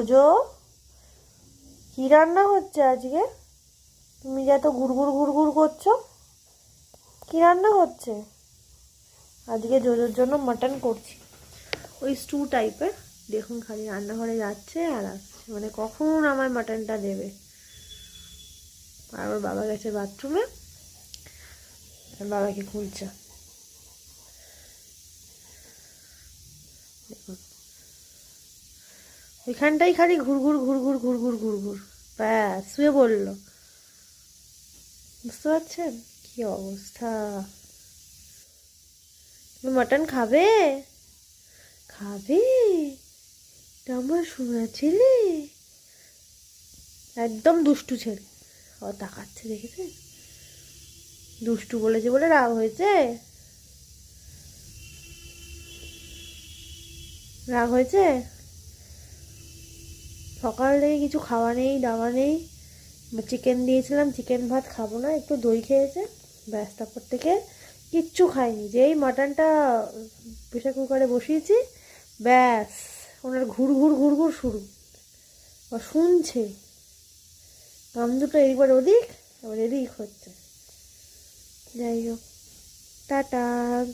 জো, কি রান্না হচ্ছে আজকে? তুমি যে এত গুড়গুড় গুড়গুড় করছো, কি রান্না হচ্ছে? আজকে জোজোর জন্য মাটন করছি, ওই স্টু টাইপের। দেখুন খালি রান্নাঘরে যাচ্ছে আর আসছে, মানে কখন আমার মাটনটা দেবে। আর ওর বাবা গেছে বাথরুমে, আর বাবাকে খুঁজছে। দেখুন ওইখানটাই খালি ঘুরঘুর ঘুরঘুর ঘুরঘুর ঘুরঘুর, ব্যাস শুয়ে বললো। বুঝতে পারছেন কি অবস্থা? তুমি মাটন খাবে? খাবে? তা আমার শোনা ছেলে একদম দুষ্টু ছেলে। ও তাকাচ্ছে, দেখেছে? দুষ্টু বলেছে বলে রাগ হয়েছে? রাগ হয়েছে? সকাল থেকে কিছু খাওয়া নেই, দাওয়া নেই। চিকেন দিয়েছিলাম, চিকেন ভাত খাবো না, একটু দই খেয়েছে, ব্যাস। তারপর থেকে কিচ্ছু খাইনি। যেই মাটনটা প্রেশার কুকারে বসিয়েছি, ব্যাস ওনার ঘুর ঘুর ঘুর ঘুর শুরু। ও শুনছে, কান দুটো এইবার ওদিক আবার এদিক হচ্ছে। যাই হোক, টাটা,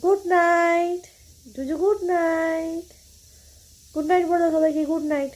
গুড নাইট। জুজু গুড নাইট। গুড নাইট বলো সবাইকে, গুড নাইট।